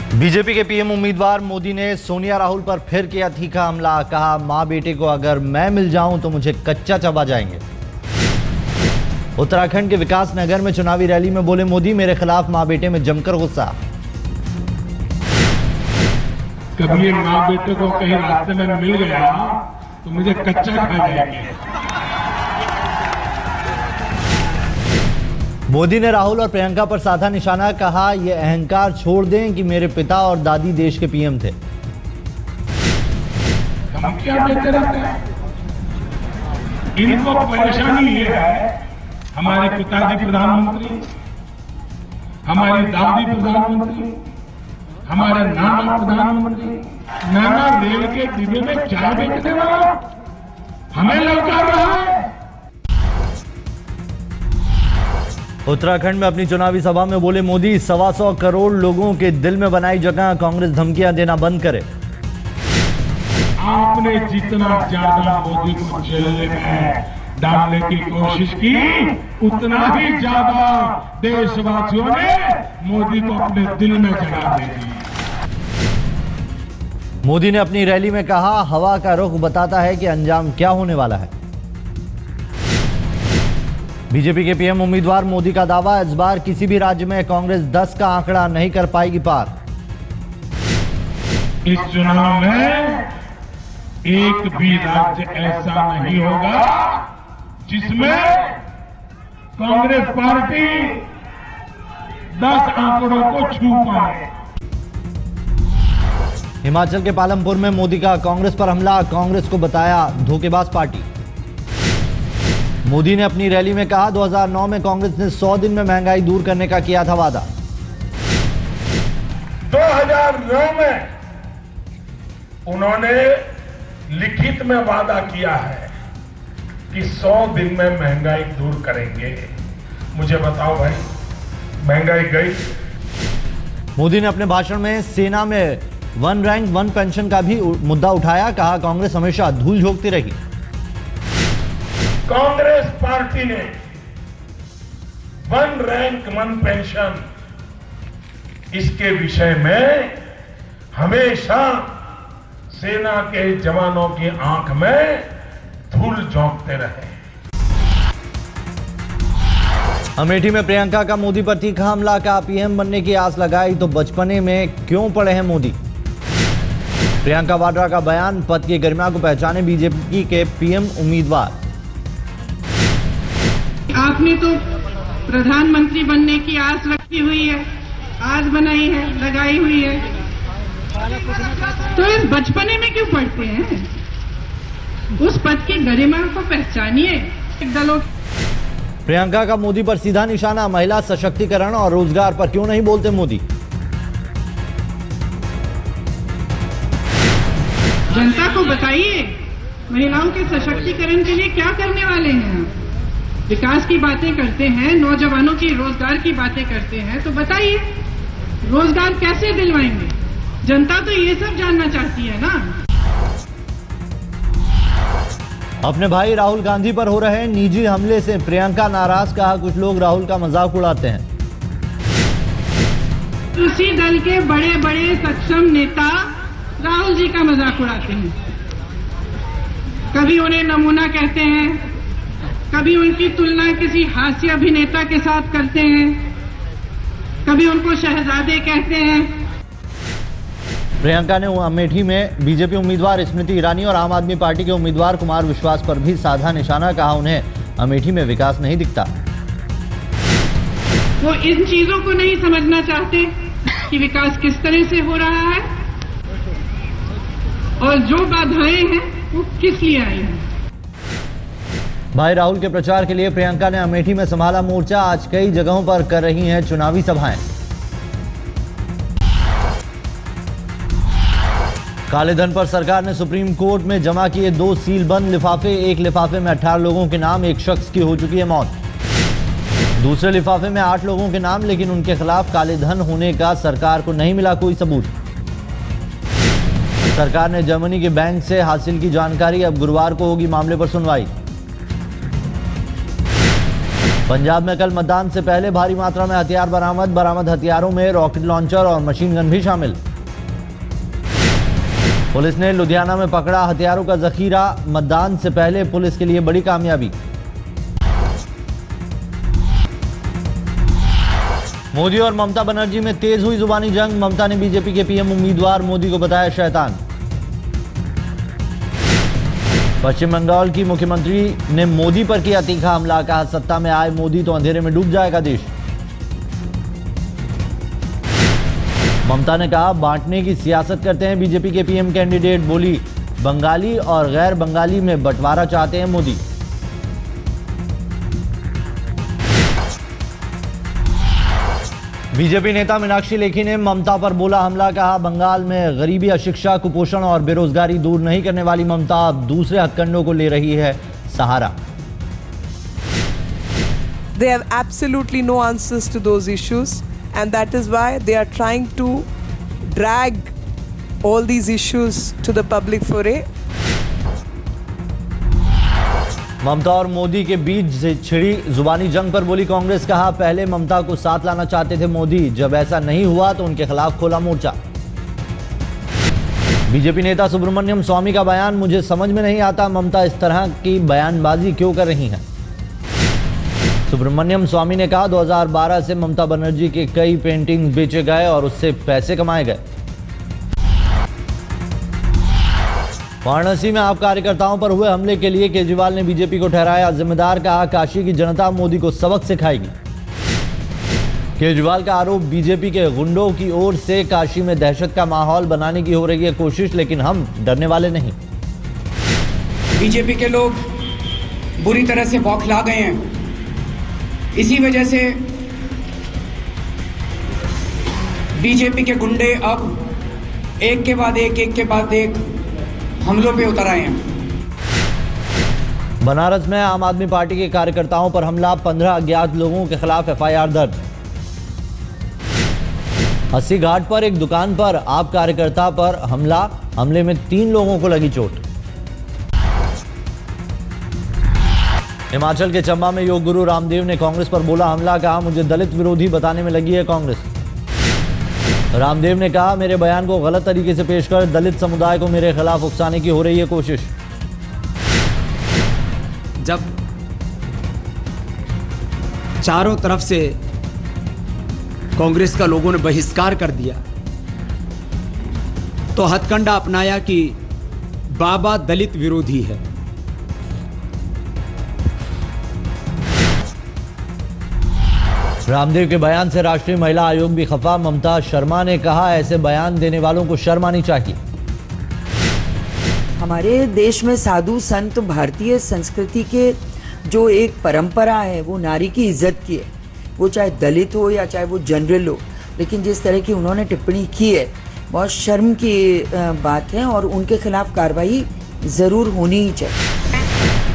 BJP के PM उम्मीदवार मोदी ने सोनिया राहुल पर फिर किया तीखा हमला। कहा, मां बेटे को अगर मैं मिल जाऊं तो मुझे कच्चा चबा जाएंगे। उत्तराखंड के विकास नगर में चुनावी रैली में बोले मोदी, मेरे खिलाफ मां बेटे में जमकर गुस्सा। कभी ये मां बेटे को कहीं रास्ते में मिल गया तो मुझे कच्चा खा जाएंगे। मोदी ने राहुल और प्रियंका पर साधा निशाना। कहा, यह अहंकार छोड़ दें कि मेरे पिता और दादी देश के पीएम थे। हम क्या बेहतर रहते हैं? इनको परेशानी ये है, हमारे पिताजी प्रधानमंत्री, हमारी दादी प्रधानमंत्री, हमारे नाना प्रधानमंत्री, नाना रेल के डिब्बे में चाय बेचने वाला हमें ललकार रहा है। उत्तराखंड में अपनी चुनावी सभा में बोले मोदी, 125 करोड़ लोगों के दिल में बनाई जगह कांग्रेस धमकियां देना बंद करे। आपने जितना ज्यादा मोदी को जेल में डालने की कोशिश की, उतना ही ज्यादा देशवासियों ने मोदी को अपने दिल में जगा दी। मोदी ने अपनी रैली में कहा, हवा का रुख बताता है कि अंजाम क्या होने वाला है। बीजेपी के पीएम उम्मीदवार मोदी का दावा, इस बार किसी भी राज्य में कांग्रेस 10 का आंकड़ा नहीं कर पाएगी पार। इस चुनाव में एक भी राज्य ऐसा नहीं होगा जिसमें कांग्रेस पार्टी 10 आंकड़ों को छू पाए। हिमाचल के पालमपुर में मोदी का कांग्रेस पर हमला। कांग्रेस को बताया धोखेबाज पार्टी। मोदी ने अपनी रैली में कहा, 2009 में कांग्रेस ने 100 दिन में महंगाई दूर करने का किया था वादा। 2009 में उन्होंने लिखित में वादा किया है कि 100 दिन में महंगाई दूर करेंगे। मुझे बताओ भाई, महंगाई गई? मोदी ने अपने भाषण में सेना में 1 रैंक 1 पेंशन का भी मुद्दा उठाया। कहा, कांग्रेस हमेशा धूल झोंकती रही। कांग्रेस पार्टी ने 1 रैंक 1 पेंशन, इसके विषय में हमेशा सेना के जवानों की आंख में धूल झोंकते रहे। अमेठी में प्रियंका का मोदी पर तीखा हमला। का पीएम बनने की आस लगाई तो बचपने में क्यों पड़े हैं मोदी। प्रियंका वाड्रा का बयान, पद की गरिमा को पहचाने बीजेपी के पीएम उम्मीदवार। आपने तो प्रधानमंत्री बनने की आस रखी हुई है, आस बनाई है, लगाई हुई है, तो इस बचपने में क्यों पढ़ते हैं? उस पद की गरिमा को पहचानिए। दलों प्रियंका का मोदी पर सीधा निशाना। महिला सशक्तिकरण और रोजगार पर क्यों नहीं बोलते मोदी। जनता को बताइए, महिलाओं के सशक्तिकरण के लिए क्या करने वाले हैं। विकास की बातें करते हैं, नौजवानों की रोजगार की बातें करते हैं, तो बताइए रोजगार कैसे दिलवाएंगे। जनता तो ये सब जानना चाहती है ना। अपने भाई राहुल गांधी पर हो रहे निजी हमले से प्रियंका नाराज। कहा, कुछ लोग राहुल का मजाक उड़ाते हैं। उसी दल के बड़े बड़े सक्षम नेता राहुल जी का मजाक उड़ाते हैं। कभी उन्हें नमूना कहते हैं, कभी उनकी तुलना किसी हास्य अभिनेता के साथ करते हैं, कभी उनको शहजादे कहते हैं। प्रियंका ने अमेठी में बीजेपी उम्मीदवार स्मृति ईरानी और आम आदमी पार्टी के उम्मीदवार कुमार विश्वास पर भी साधा निशाना। कहा, उन्हें अमेठी में विकास नहीं दिखता। वो इन चीजों को नहीं समझना चाहते कि विकास किस तरह से हो रहा है और जो बाधाएं हैं वो किस लिए आई हैं। भाई राहुल के प्रचार के लिए प्रियंका ने अमेठी में संभाला मोर्चा। आज कई जगहों पर कर रही हैं चुनावी सभाएं। काले धन पर सरकार ने सुप्रीम कोर्ट में जमा किए 2 सीलबंद लिफाफे। एक लिफाफे में 18 लोगों के नाम, एक शख्स की हो चुकी है मौत। दूसरे लिफाफे में 8 लोगों के नाम, लेकिन उनके खिलाफ काले धन होने का सरकार को नहीं मिला कोई सबूत। सरकार ने जर्मनी के बैंक से हासिल की जानकारी। अब गुरुवार को होगी मामले पर सुनवाई। पंजाब में कल मतदान से पहले भारी मात्रा में हथियार बरामद हथियारों में रॉकेट लॉन्चर और मशीन गन भी शामिल। पुलिस ने लुधियाना में पकड़ा हथियारों का जखीरा, मतदान से पहले पुलिस के लिए बड़ी कामयाबी। मोदी और ममता बनर्जी में तेज हुई जुबानी जंग, ममता ने बीजेपी के पीएम उम्मीदवार मोदी को बताया शैतान। पश्चिम बंगाल की मुख्यमंत्री ने मोदी पर किया तीखा हमला, कहा सत्ता में आए मोदी तो अंधेरे में डूब जाएगा देश। ममता ने कहा बांटने की सियासत करते हैं बीजेपी के पीएम कैंडिडेट, बोली बंगाली और गैर बंगाली में बंटवारा चाहते हैं मोदी। बीजेपी नेता मीनाक्षी लेखी ने ममता पर बोला हमला, कहा बंगाल में गरीबी, अशिक्षा, कुपोषण और बेरोजगारी दूर नहीं करने वाली ममता अब दूसरे हथकंडों को ले रही है सहारा। They have absolutely no answers to those issues, and that is why they are trying to drag all these issues to the public foray. ममता और मोदी के बीच से छिड़ी जुबानी जंग पर बोली कांग्रेस, कहा पहले ममता को साथ लाना चाहते थे मोदी, जब ऐसा नहीं हुआ तो उनके खिलाफ खोला मोर्चा। बीजेपी नेता सुब्रमण्यम स्वामी का बयान, मुझे समझ में नहीं आता ममता इस तरह की बयानबाजी क्यों कर रही हैं। सुब्रमण्यम स्वामी ने कहा 2012 से ममता बनर्जी के कई पेंटिंग्स बेचे गए और उससे पैसे कमाए गए। वाराणसी में आप कार्यकर्ताओं पर हुए हमले के लिए केजरीवाल ने बीजेपी को ठहराया जिम्मेदार, कहा काशी की जनता मोदी को सबक सिखाएगी। केजरीवाल का आरोप, बीजेपी के गुंडों की ओर से काशी में दहशत का माहौल बनाने की हो रही है कोशिश, लेकिन हम डरने वाले नहीं। बीजेपी के लोग बुरी तरह से बौखला गए हैं, इसी वजह से बीजेपी के गुंडे अब एक के बाद एक हमलों पे उतर आए हैं। बनारस में आम आदमी पार्टी के कार्यकर्ताओं पर हमला, 15 अज्ञात लोगों के खिलाफ एफआईआर दर्ज। अस्सी घाट पर एक दुकान पर आप कार्यकर्ता पर हमले में 3 लोगों को लगी चोट। हिमाचल के चंबा में योग गुरु रामदेव ने कांग्रेस पर बोला हमला, कहा मुझे दलित विरोधी बताने में लगी है कांग्रेस। रामदेव ने कहा मेरे बयान को गलत तरीके से पेश कर दलित समुदाय को मेरे खिलाफ उकसाने की हो रही है कोशिश। जब चारों तरफ से कांग्रेस का लोगों ने बहिष्कार कर दिया तो हथकंडा अपनाया कि बाबा दलित विरोधी है। रामदेव के बयान से राष्ट्रीय महिला आयोग भी खफा, ममता शर्मा ने कहा ऐसे बयान देने वालों को शर्म आनी चाहिए। हमारे देश में साधु संत भारतीय संस्कृति के जो एक परंपरा है वो नारी की इज्जत की है, वो चाहे दलित हो या चाहे वो जनरल हो, लेकिन जिस तरह की उन्होंने टिप्पणी की है बहुत शर्म की बात है और उनके खिलाफ कार्रवाई जरूर होनी ही चाहिए।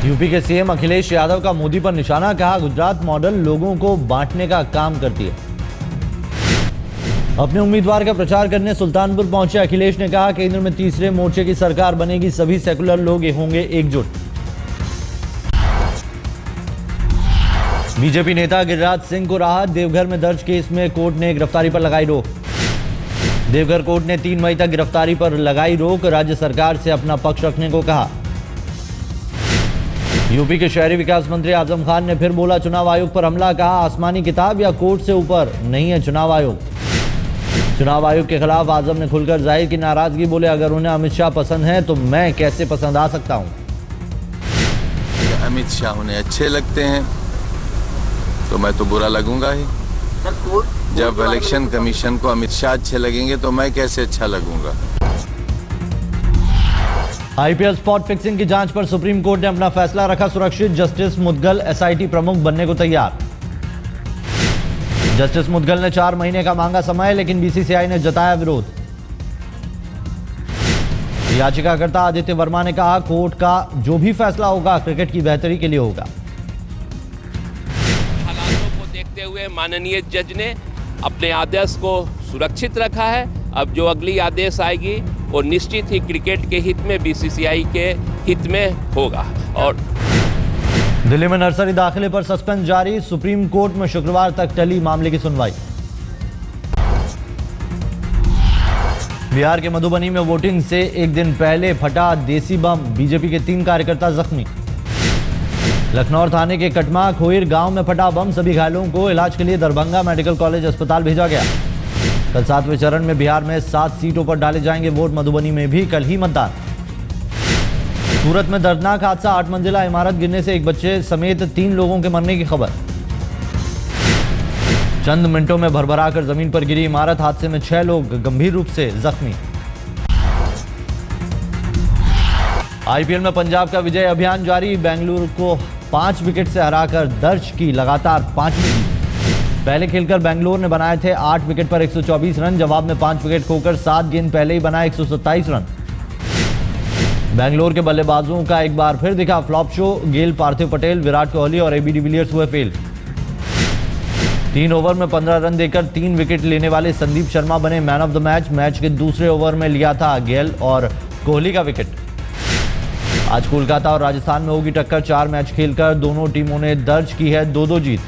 यूपी के सीएम अखिलेश यादव का मोदी पर निशाना, कहा गुजरात मॉडल लोगों को बांटने का काम करती है। अपने उम्मीदवार का प्रचार करने सुल्तानपुर पहुंचे अखिलेश ने कहा केंद्र में तीसरे मोर्चे की सरकार बनेगी, सभी सेकुलर लोग होंगे एकजुट। बीजेपी नेता गिरिराज सिंह को राहत, देवघर में दर्ज केस में कोर्ट ने गिरफ्तारी पर लगाई रोक। देवघर कोर्ट ने 3 मई तक गिरफ्तारी पर लगाई रोक, राज्य सरकार से अपना पक्ष रखने को कहा। यूपी के शहरी विकास मंत्री आजम खान ने फिर बोला चुनाव आयोग पर हमला, कहा आसमानी किताब या कोर्ट से ऊपर नहीं है चुनाव आयोग। चुनाव आयोग के खिलाफ आजम ने खुलकर जाहिर की नाराजगी, बोले अगर उन्हें अमित शाह पसंद है तो मैं कैसे पसंद आ सकता हूं। अमित शाह उन्हें अच्छे लगते हैं तो मैं तो बुरा लगूंगा ही। जब इलेक्शन कमीशन को अमित शाह अच्छे लगेंगे तो मैं कैसे अच्छा लगूंगा। आईपीएल स्पॉट फिक्सिंग की जांच पर सुप्रीम कोर्ट ने अपना फैसला रखा सुरक्षित, जस्टिस मुदगल एसआईटी प्रमुख बनने को तैयार। जस्टिस मुदगल ने 4 महीने का मांगा समय, लेकिन बीसीसीआई ने जताया विरोध। याचिकाकर्ता आदित्य वर्मा ने कहा कोर्ट का जो भी फैसला होगा क्रिकेट की बेहतरी के लिए होगा। हालातों को देखते हुए माननीय जज ने अपने आदेश को सुरक्षित रखा है। अब जो अगली आदेश आएगी वो निश्चित ही क्रिकेट के हित में, बीसीसीआई के हित में होगा। और दिल्ली में नर्सरी दाखिले पर सस्पेंस जारी, सुप्रीम कोर्ट में शुक्रवार तक टली मामले की सुनवाई। बिहार के मधुबनी में वोटिंग से एक दिन पहले फटा देसी बम, बीजेपी के 3 कार्यकर्ता जख्मी। लखनऊ थाने के कटमा खोइर गांव में फटा बम, सभी घायलों को इलाज के लिए दरभंगा मेडिकल कॉलेज अस्पताल भेजा गया। कल 7वें चरण में बिहार में 7 सीटों पर डाले जाएंगे वोट, मधुबनी में भी कल ही मतदान। सूरत में दर्दनाक हादसा, 8 मंजिला इमारत गिरने से एक बच्चे समेत 3 लोगों के मरने की खबर। चंद मिनटों में भरभराकर जमीन पर गिरी इमारत, हादसे में 6 लोग गंभीर रूप से जख्मी। आईपीएल में पंजाब का विजय अभियान जारी, बेंगलुरु को 5 विकेट से हराकर दर्ज की लगातार 5वीं जीत। पहले खेलकर बेंगलुरु ने बनाए थे 8 विकेट पर 124 रन, जवाब में 5 विकेट खोकर 7 गेंद पहले ही बनाए 127 रन। बेंगलुरु के बल्लेबाजों का एक बार फिर दिखा फ्लॉप शो, गेल, पार्थिव पटेल, विराट कोहली और एबी डिविलियर्स हुए फेल। 3 ओवर में 15 रन देकर 3 विकेट लेने वाले संदीप शर्मा बने man of the match. Match के दूसरे ओवर में लिया था गेल और कोहली का विकेट। आज कोलकाता और राजस्थान में होगी टक्कर, 4 मैच खेलकर दोनों टीमों ने दर्ज की है 2-2 जीत।